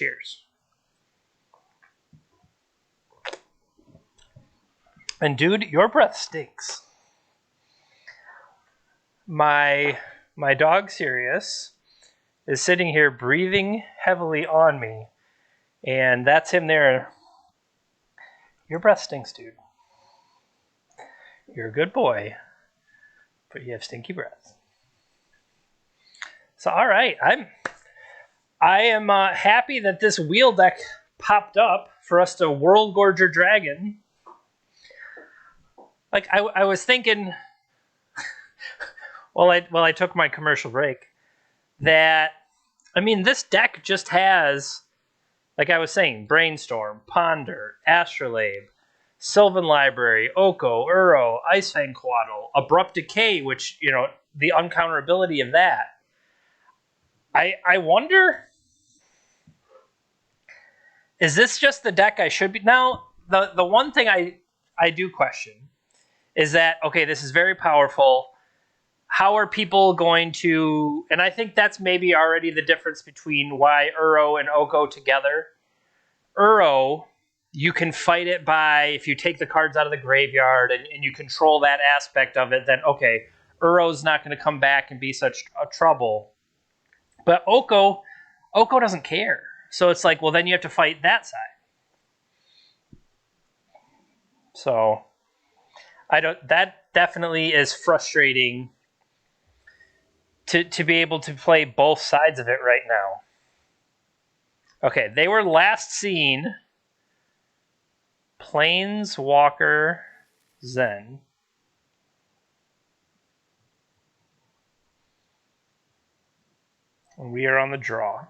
Cheers. And dude, your breath stinks. My dog Sirius is sitting here breathing heavily on me, and that's him there. Your breath stinks, dude. You're a good boy, but you have stinky breath. So, all right, I am happy that this wheel deck popped up for us to Worldgorger Dragon. Like I was thinking, while I took my commercial break, that I mean this deck just has, like I was saying, Brainstorm, Ponder, Astrolabe, Sylvan Library, Oko, Uro, Icefang Quaddle, Abrupt Decay, which, you know, the uncounterability of that. I wonder, is this just the deck I should be? Now, the one thing I do question is that, okay, this is very powerful. How are people going to, and I think that's maybe already the difference between why Uro and Oko together. Uro, you can fight it by, if you take the cards out of the graveyard and you control that aspect of it, then okay, Uro's not going to come back and be such a trouble. But Oko doesn't care. So it's like, well, then you have to fight that side. So that definitely is frustrating to be able to play both sides of it right now. Okay, they were last seen Planeswalker Zen. And we are on the draw.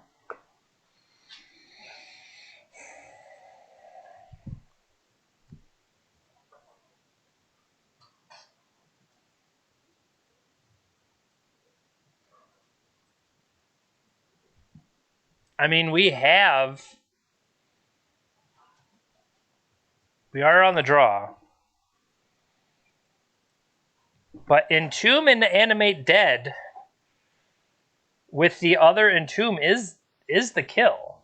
I mean, we are on the draw. But Entomb and Animate Dead with the other Entomb is the kill.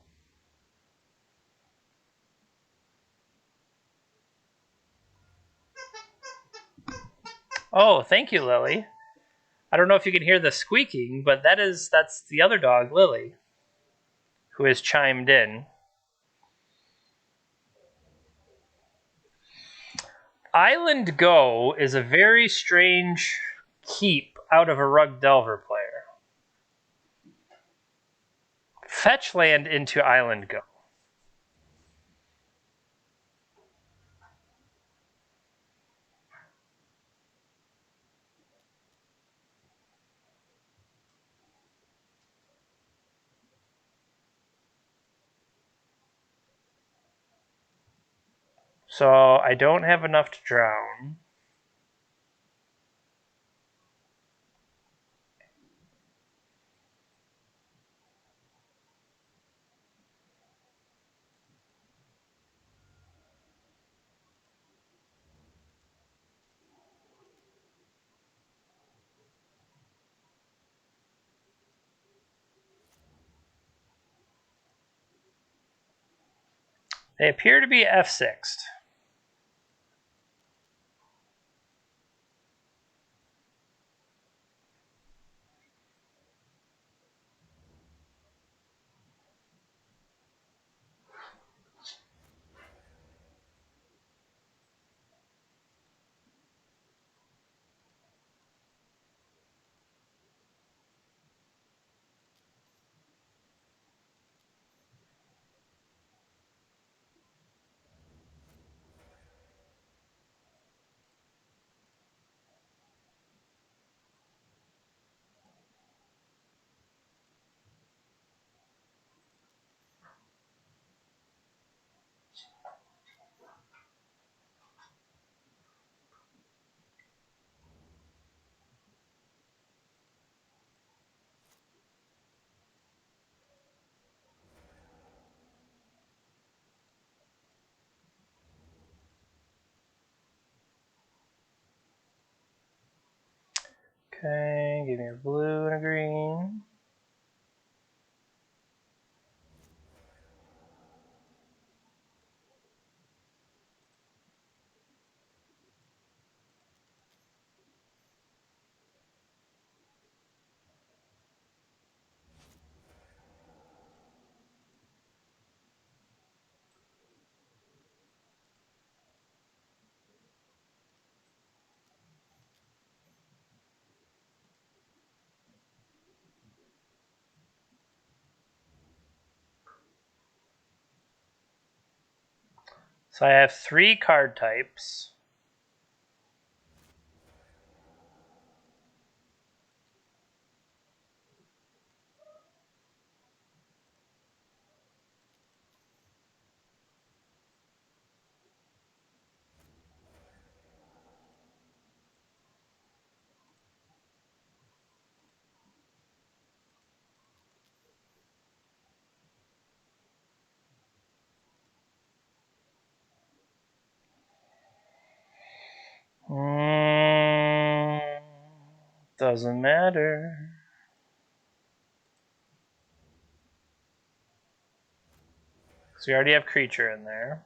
Oh, thank you, Lily. I don't know if you can hear the squeaking, but that's the other dog, Lily, who has chimed in. Island Go is a very strange keep out of a Rug Delver player. Fetch land into Island Go. So I don't have enough to drown. They appear to be F6'd. Okay, give me a blue and a green. So I have 3 card types. Doesn't matter. So we already have creature in there.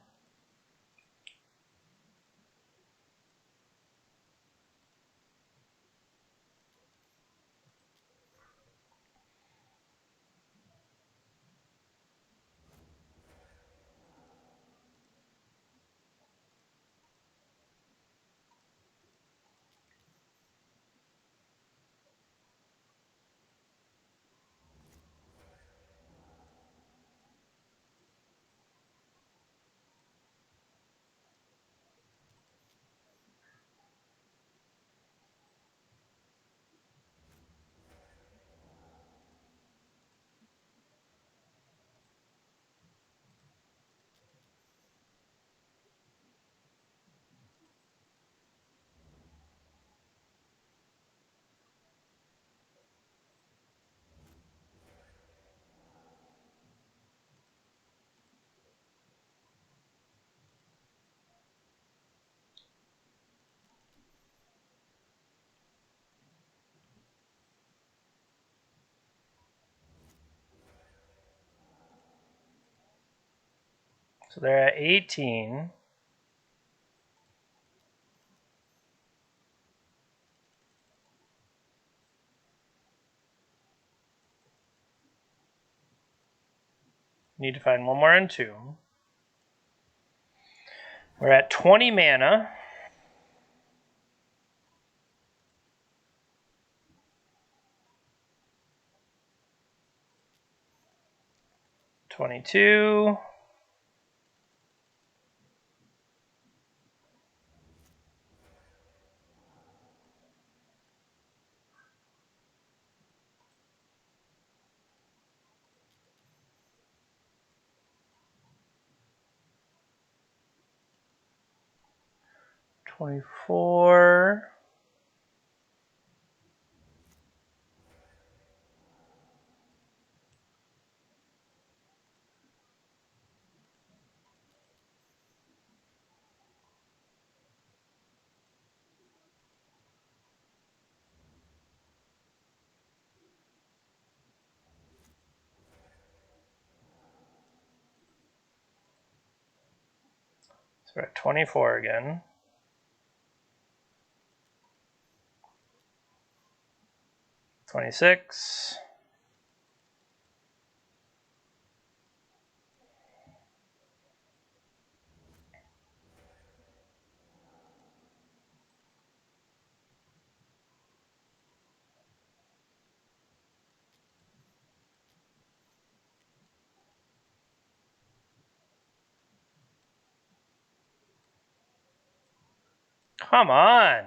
So they're at 18. Need to find one more and 2. We're at 20 mana. $22. $24. So we're at 24 again. $26. Come on.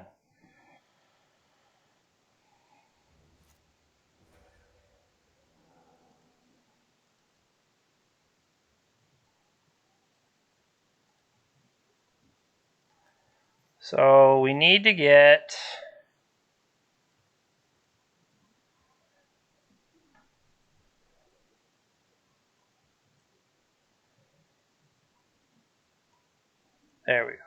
So we need to get there we go.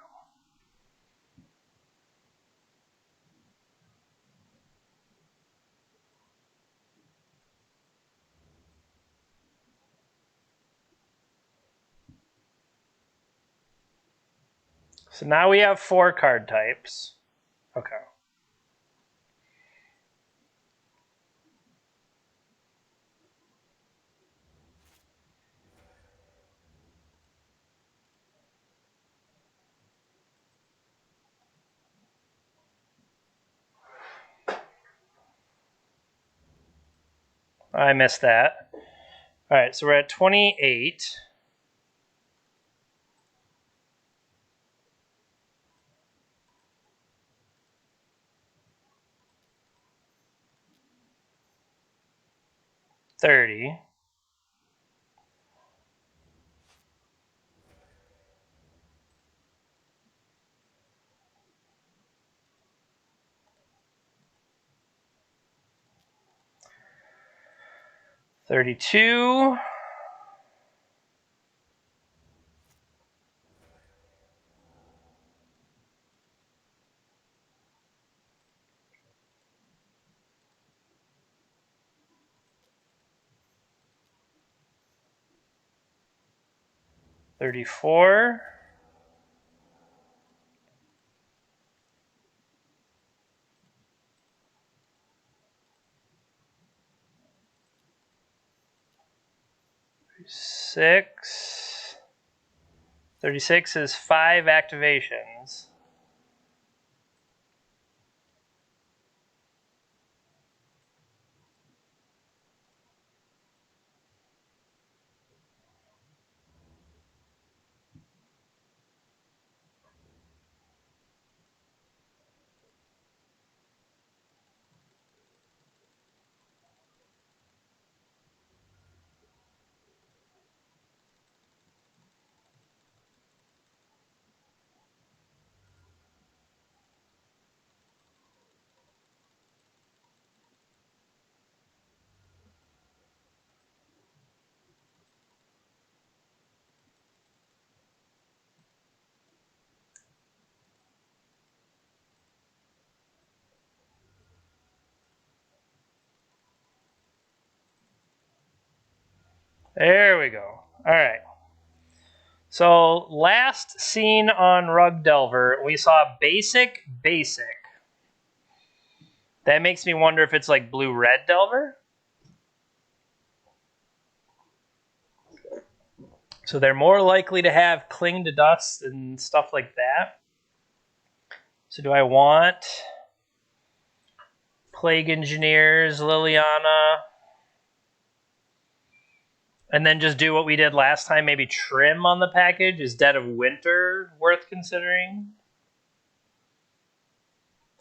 So now we have 4 card types. Okay. I missed that. All right, so we're at 28. 30. $32. 34. 36. 36 is 5 activations. There we go. All right. So last seen on Rug Delver, we saw basic. That makes me wonder if it's like blue-red Delver. So they're more likely to have cling to dust and stuff like that. So do I want Plague Engineers, Liliana, and then just do what we did last time, maybe trim on the package? Is Dead of Winter worth considering?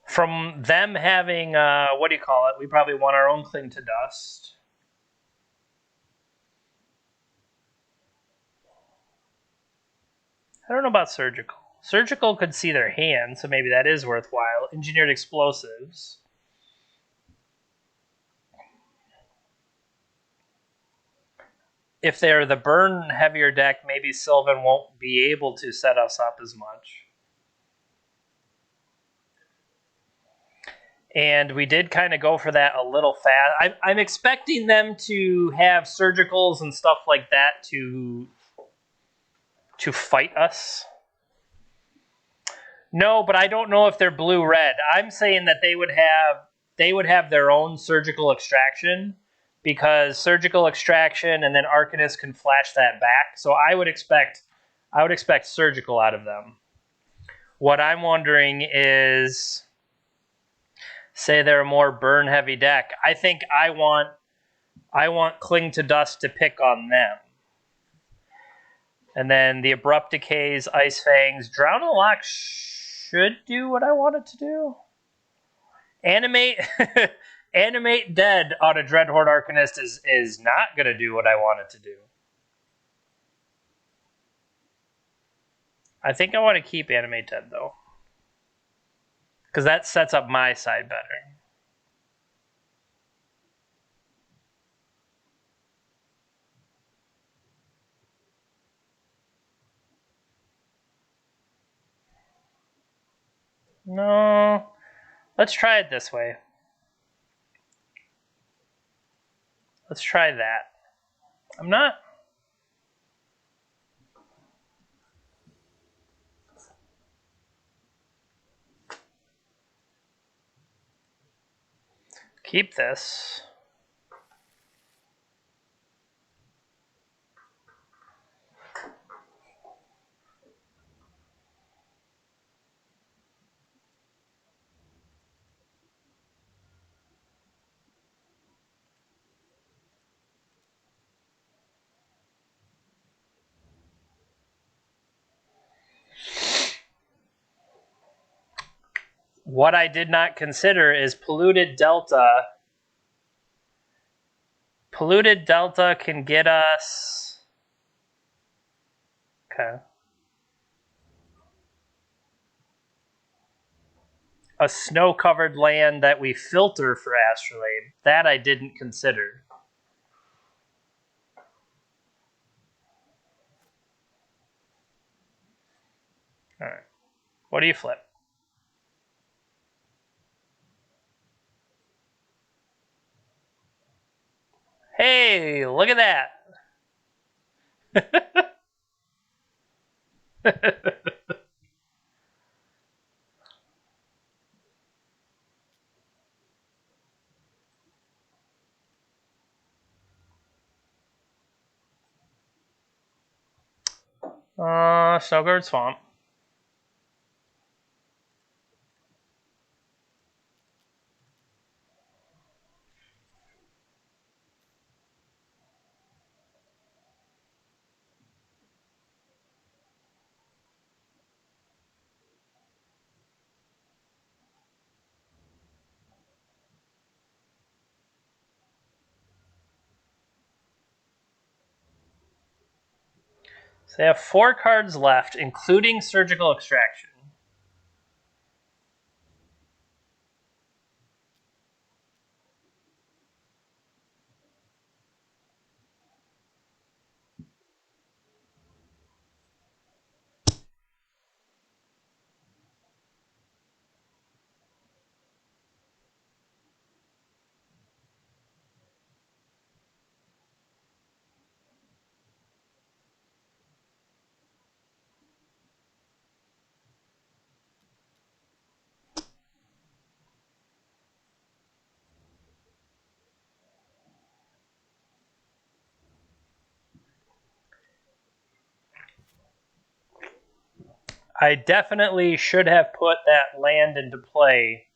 From them having, what do you call it? We probably want our own Cling to Dust. I don't know about Surgical. Surgical could see their hand, so maybe that is worthwhile. Engineered Explosives. If they're the burn heavier deck, maybe Sylvan won't be able to set us up as much. And we did kind of go for that a little fast. I'm expecting them to have surgicals and stuff like that to fight us. No, but I don't know if they're blue-red. I'm saying that they would have their own surgical extraction, because surgical extraction and then Arcanist can flash that back. So I would expect surgical out of them. What I'm wondering is, say they're a more burn heavy deck. I think I want Cling to Dust to pick on them. And then the Abrupt Decays, Ice Fangs, Drown and Lock should do what I want it to do. Animate Dead on a Dreadhorde Arcanist is not going to do what I want it to do. I think I want to keep Animate Dead, though, because that sets up my side better. No, let's try it this way. Let's try that. I'm not... Keep this. What I did not consider is Polluted Delta Polluted delta can get us... Okay. A snow-covered land that we filter for astrolabe. That I didn't consider. All right. What do you flip? Hey, look at that. Snowguard Swamp. So they have 4 cards left, including Surgical Extraction. I definitely should have put that land into play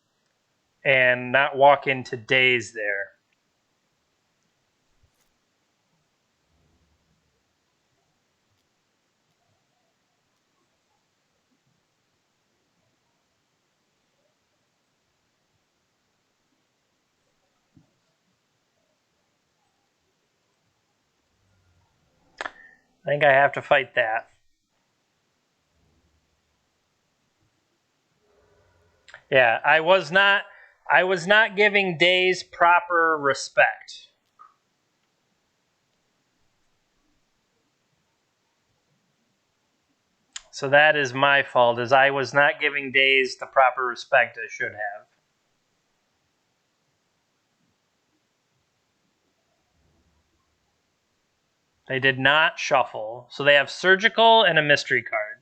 and not walk into days there. I think I have to fight that. Yeah, I was not giving days proper respect. So that is my fault, as I was not giving days the proper respect I should have. They did not shuffle, so they have Surgical and a mystery card.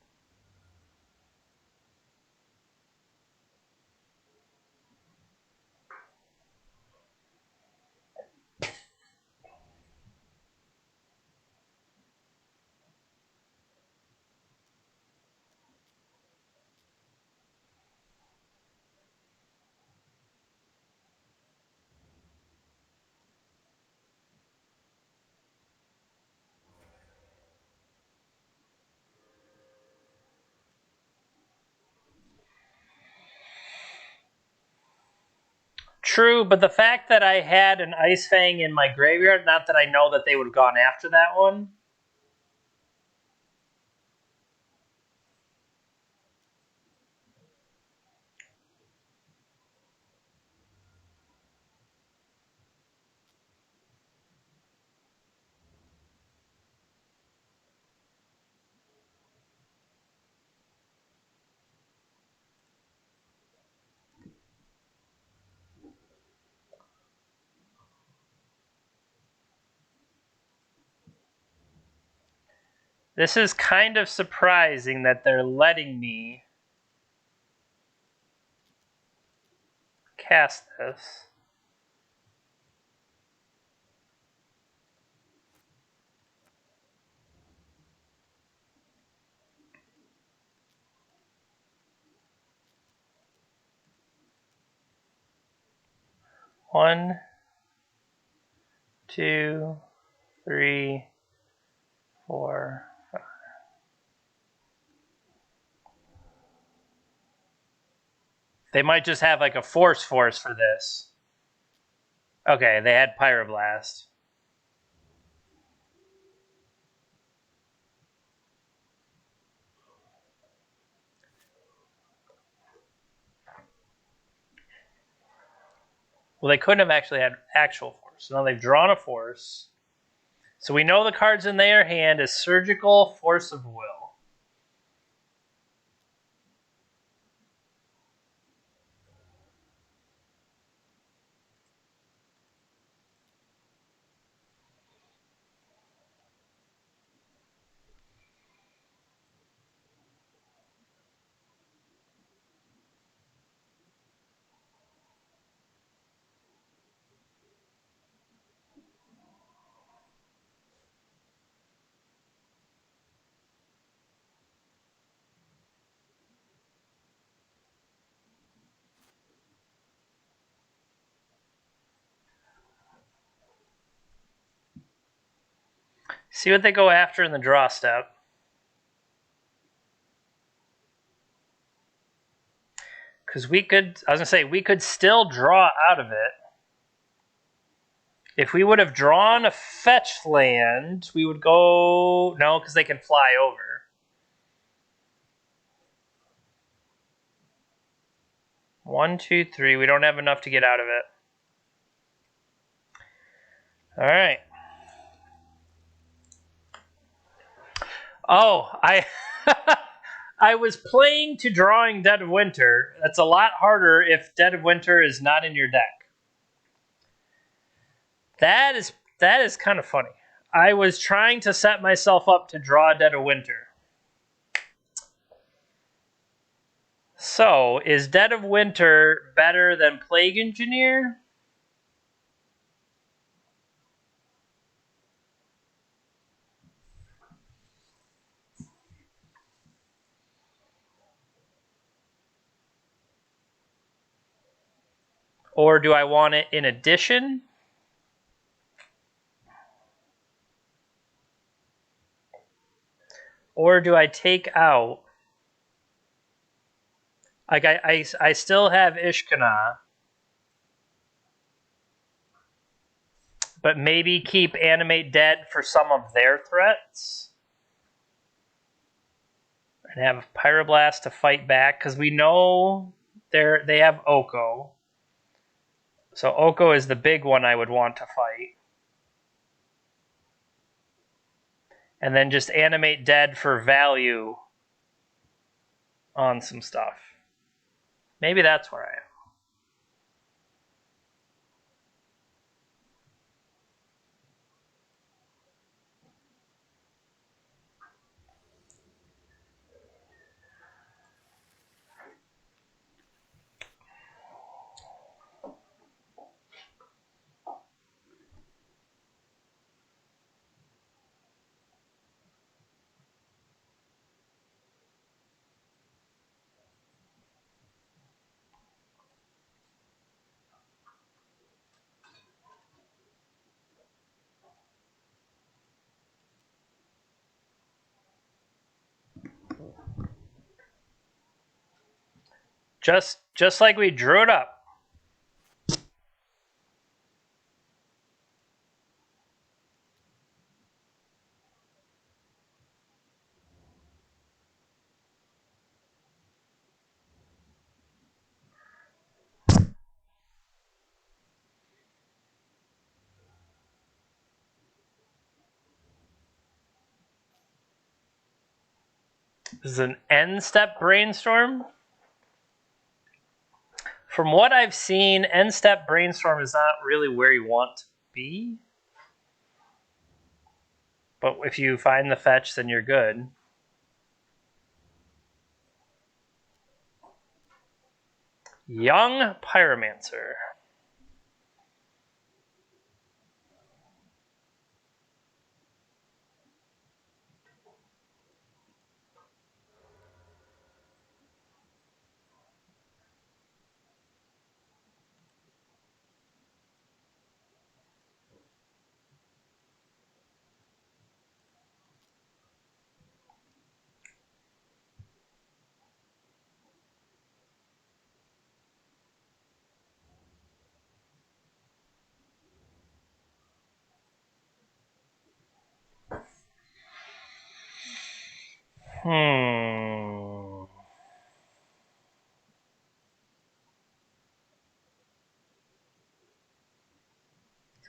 True, but the fact that I had an Ice Fang in my graveyard, not that I know that they would have gone after that one. This is kind of surprising that they're letting me cast this. One, two, three, four, five. They might just have like a force for this. Okay, they had Pyroblast. Well, they couldn't have actually had actual force. So now they've drawn a force. So we know the cards in their hand is surgical force of will. See what they go after in the draw step. Because we could still draw out of it. If we would have drawn a fetch land, we would go... No, because they can fly over. One, two, three. We don't have enough to get out of it. All right. Oh, I was playing to drawing Dead of Winter. That's a lot harder if Dead of Winter is not in your deck. That is kind of funny. I was trying to set myself up to draw Dead of Winter. So, is Dead of Winter better than Plague Engineer? Or do I want it in addition? Or do I take out... Like, I still have Ishkana, but maybe keep Animate Dead for some of their threats? And have Pyroblast to fight back, because we know they have Oko. So Oko is the big one I would want to fight. And then just Animate Dead for value on some stuff. Maybe that's where I am. Just like we drew it up. This is an end step brainstorm. From what I've seen, end step brainstorm is not really where you want to be. But if you find the fetch, then you're good. Young Pyromancer.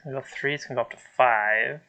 gonna go 3, it's gonna go up to 5.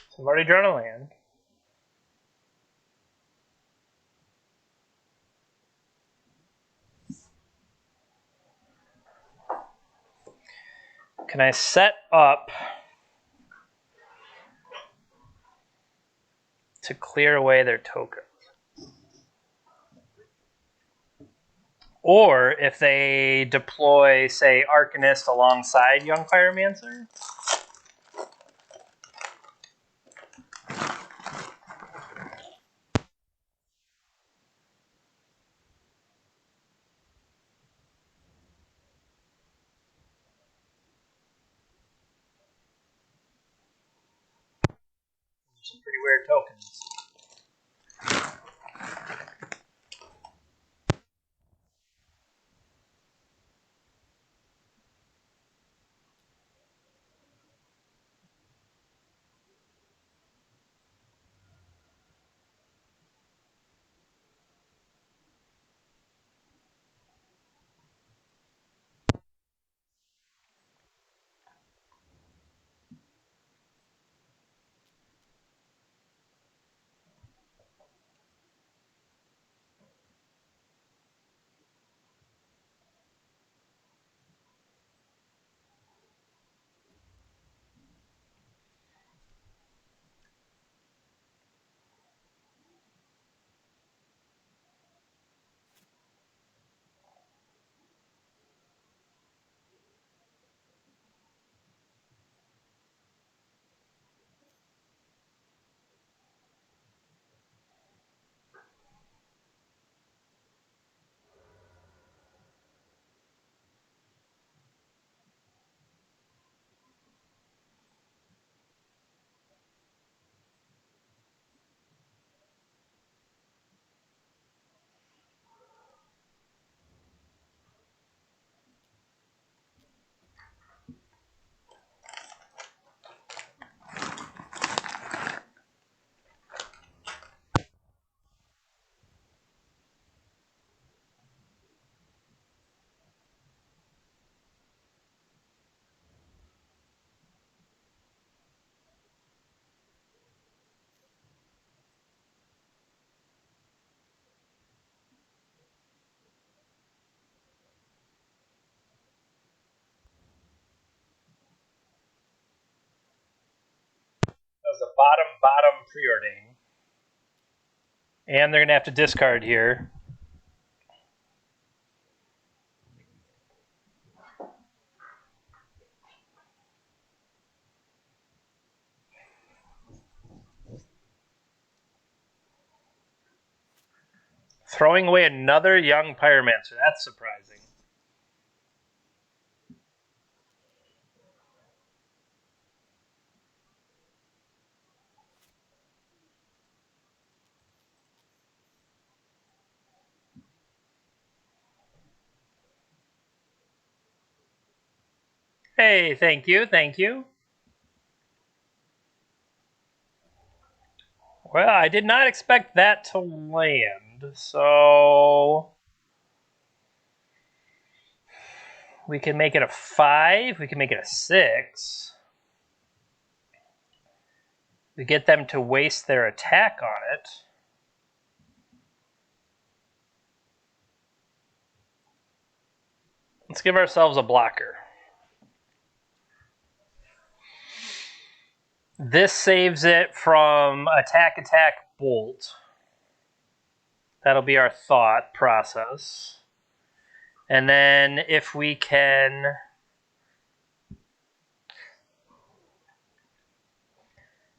So I've already drawn a land. Can I set up to clear away their tokens? Or if they deploy, say, Arcanist alongside Young Pyromancer? Some pretty weird tokens. That was a bottom preordain. And they're going to have to discard here. Throwing away another Young Pyromancer. That's surprising. Hey, thank you, thank you. Well, I did not expect that to land, so we can make it a 5, we can make it a 6. We get them to waste their attack on it. Let's give ourselves a blocker. This saves it from attack, bolt. That'll be our thought process. And then if we can...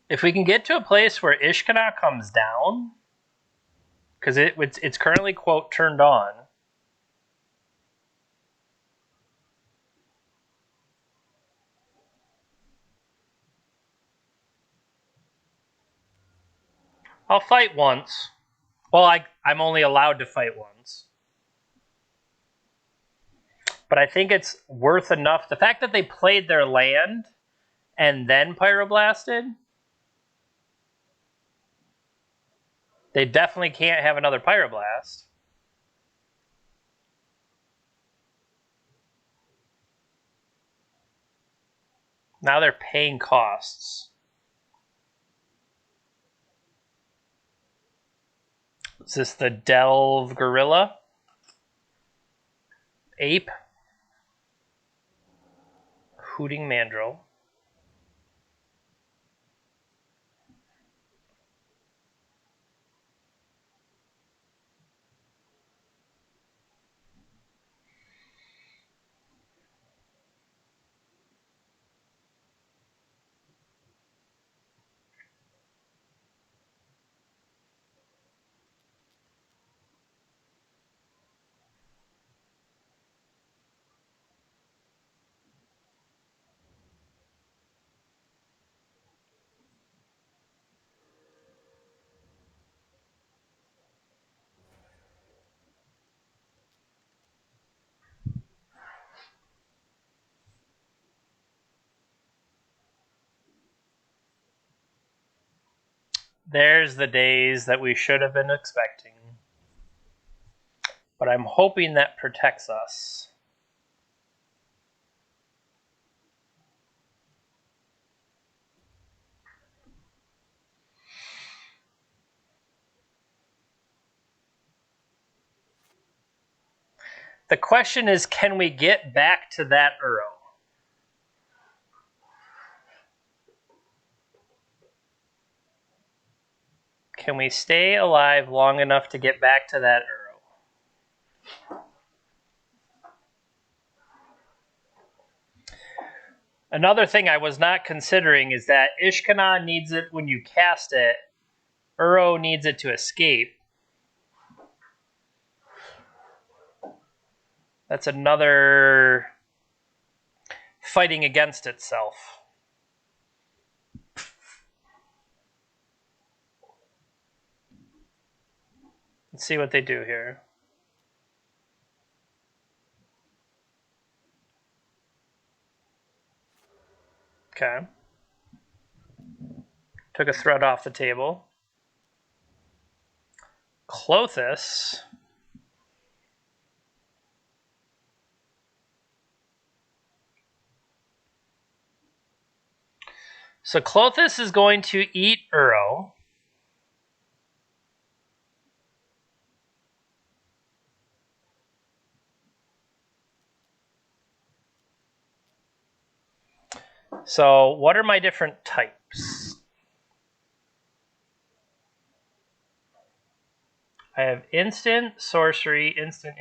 If we can get to a place where Ishkana comes down, because it's currently, quote, turned on. I'll fight once. Well, I'm only allowed to fight once. But I think it's worth enough. The fact that they played their land and then pyroblasted, they definitely can't have another pyroblast. Now they're paying costs. Is this the Delve Gorilla? Ape? Hooting Mandrill. There's the days that we should have been expecting. But I'm hoping that protects us. The question is, can we get back to that Uro? Can we stay alive long enough to get back to that Uro? Another thing I was not considering is that Ishkana needs it when you cast it. Uro needs it to escape. That's another fighting against itself. Let's see what they do here. Okay. Took a threat off the table. Clothis. So Clothis is going to eat Uro. So what are my different types? I have instant, sorcery, instant.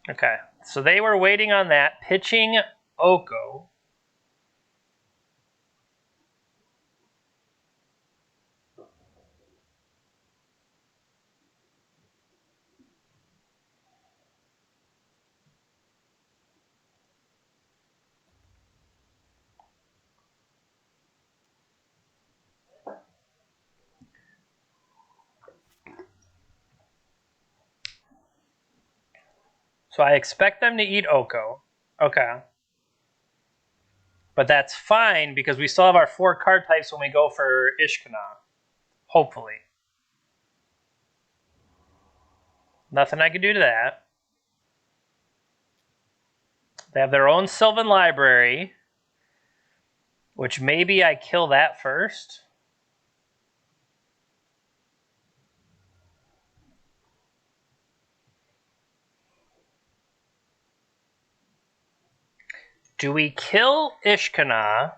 Okay, so they were waiting on that, pitching Oko. So I expect them to eat Oko. Okay. But that's fine because we still have our 4 card types when we go for Ishkana. Hopefully. Nothing I can do to that. They have their own Sylvan Library, which maybe I kill that first. Do we kill Ishkana?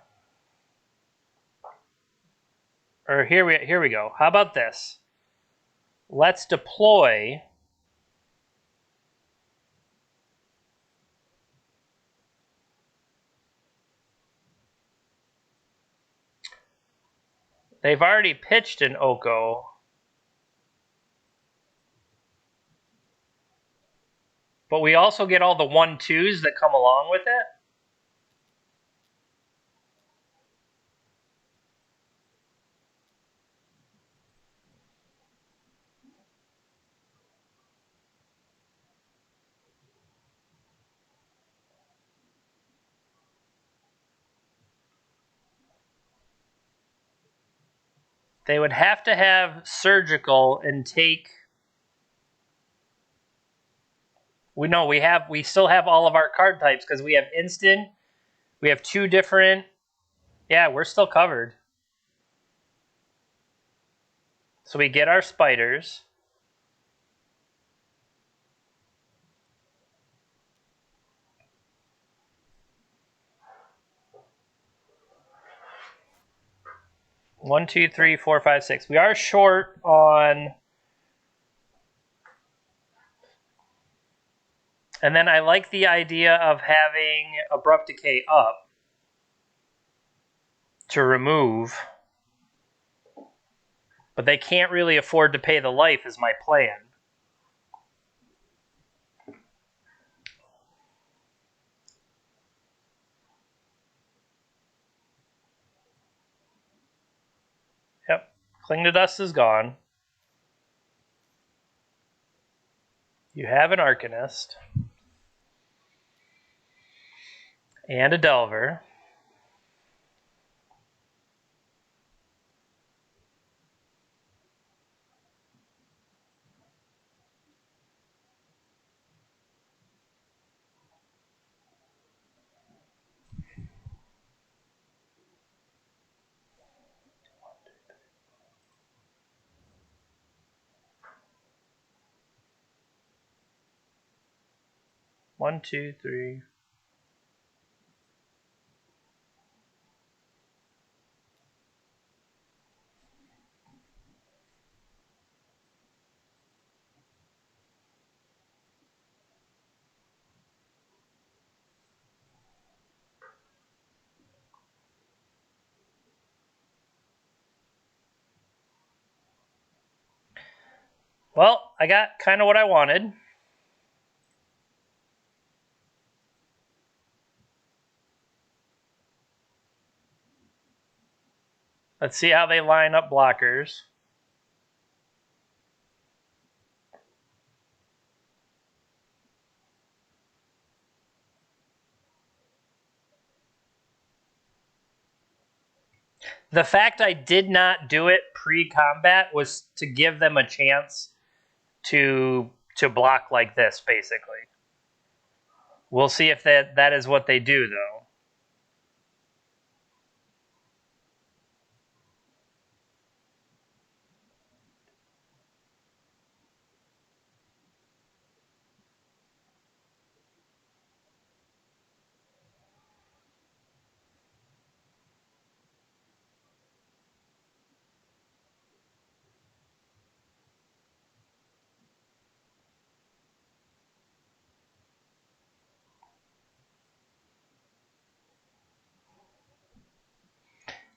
Or here we go. How about this? Let's deploy. They've already pitched an Oko. But we also get all the 1/2s that come along with it. They would have to have surgical and take. We still have all of our card types because we have instant. We have 2 different. Yeah, we're still covered. So we get our spiders. One, two, three, four, five, six. We are short on. And then I like the idea of having Abrupt Decay up to remove. But they can't really afford to pay the life is my plan. Yep. Cling to Dust is gone. You have an Arcanist. And a Delver. One, two, three. Well, I got kind of what I wanted. Let's see how they line up blockers. The fact I did not do it pre-combat was to give them a chance to block like this, basically. We'll see if that is what they do, though.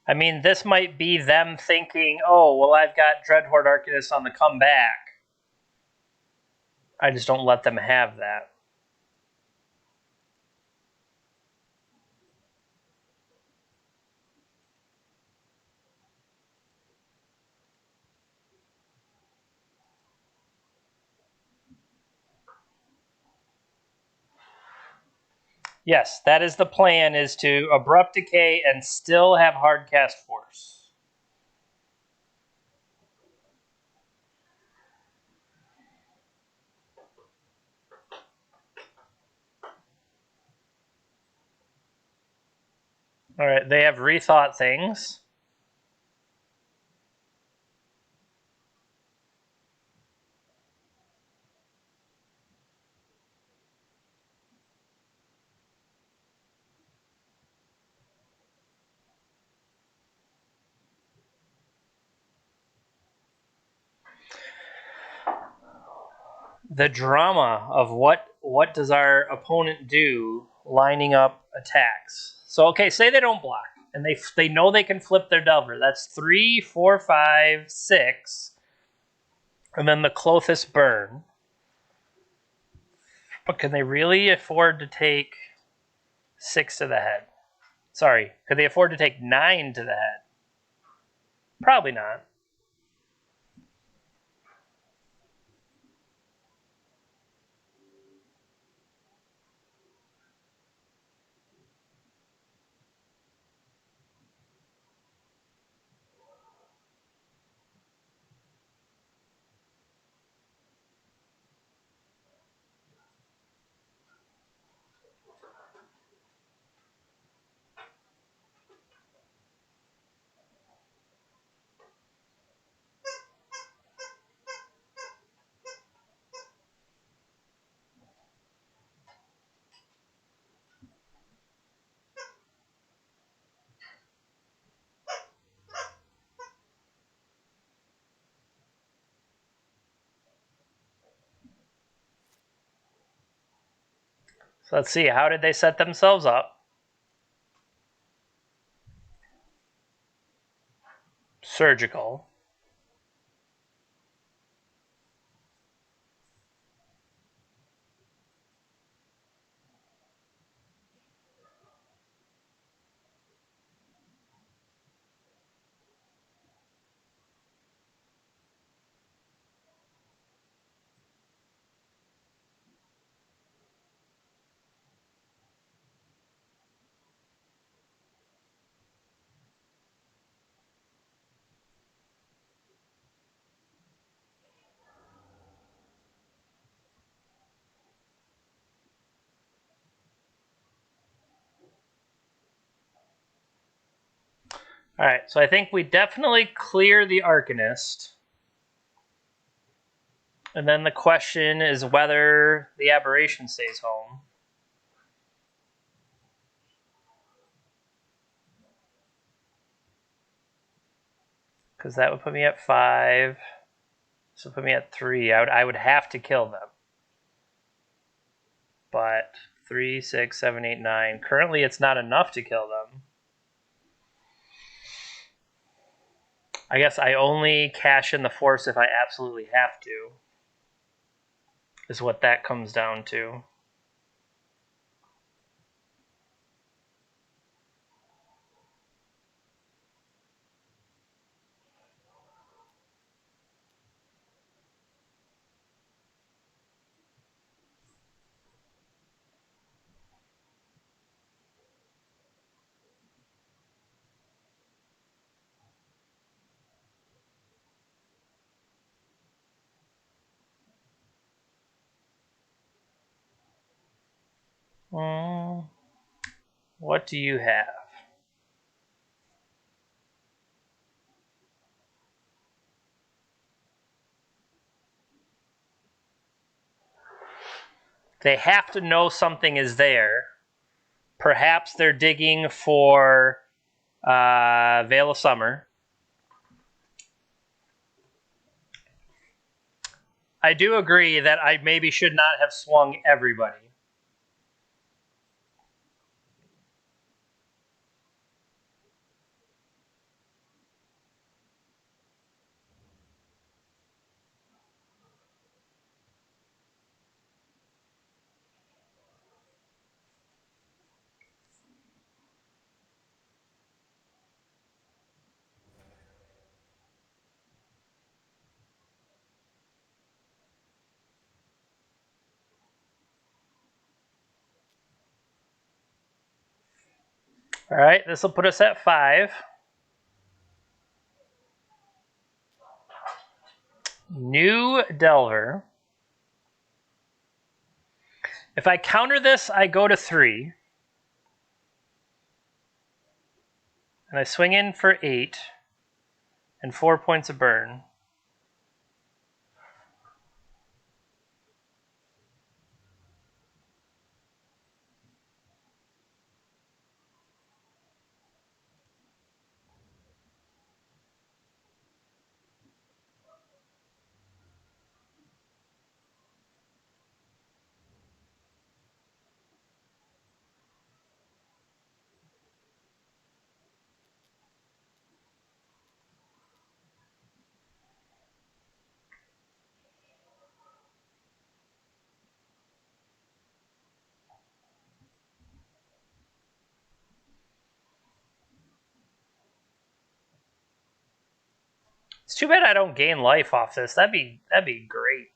I mean, this might be them thinking, oh, well, I've got Dreadhorde Arcanist on the comeback. I just don't let them have that. Yes, that is the plan, is to Abrupt Decay and still have Hardcast Force. All right, they have rethought things. The drama of what does our opponent do lining up attacks. So okay, say they don't block and they know they can flip their Delver. That's 3, 4, 5, 6, and then the Clothis burn. But can they really afford to take 6 to the head? Sorry, could they afford to take 9 to the head? Probably not. So let's see, how did they set themselves up? Surgical. All right, so I think we definitely clear the Arcanist. And then the question is whether the Aberration stays home. Because that would put me at 5. So put me at 3. I would have to kill them. But 3, 6, 7, 8, 9. Currently, it's not enough to kill them. I guess I only cash in the Force if I absolutely have to. Is what that comes down to. What do you have? They have to know something is there. Perhaps they're digging for Veil of Summer. I do agree that I maybe should not have swung everybody. All right, this will put us at 5. New Delver. If I counter this, I go to 3. And I swing in for 8 and 4 points of burn. It's too bad I don't gain life off this. That'd be great.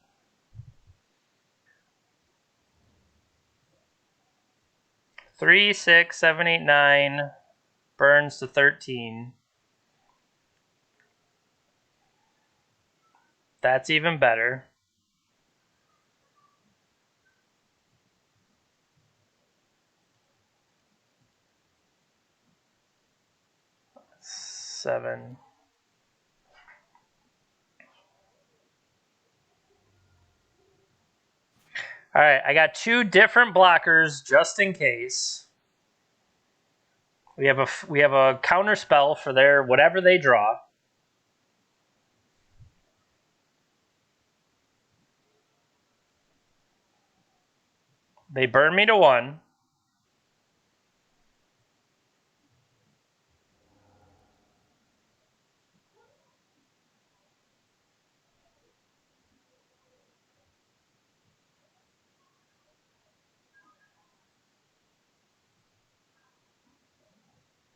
Three, 6, 7, 8, 9. Burns to 13. That's even better. Seven. All right, I got 2 different blockers just in case. We have a counter spell for their whatever they draw. They burn me to 1.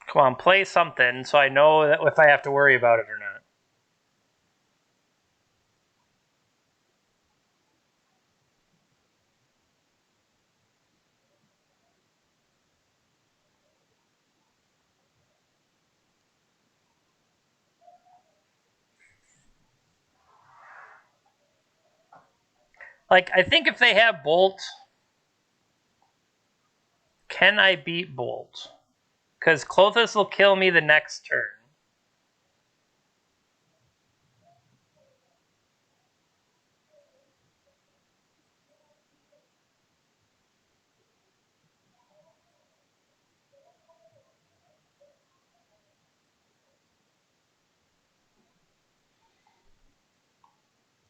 Come on, play something so I know that if I have to worry about it or not. Like, I think if they have Bolt, can I beat Bolt? Because Clothis will kill me the next turn.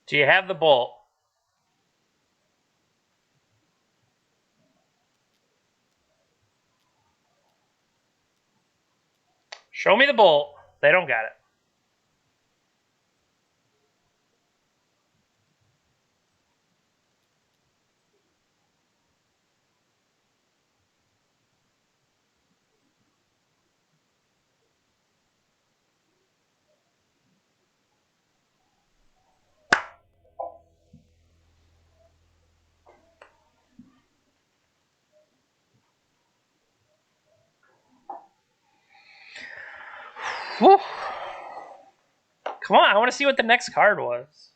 Do you have the Bolt? Show me the Bolt. They don't got it. Whew. Come on, I want to see what the next card was.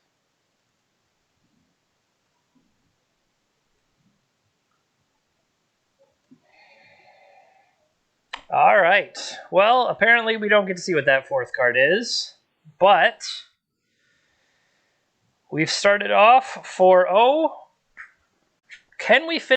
All right. Well, apparently we don't get to see what that 4th card is, but we've started off 4-0. Can we finish?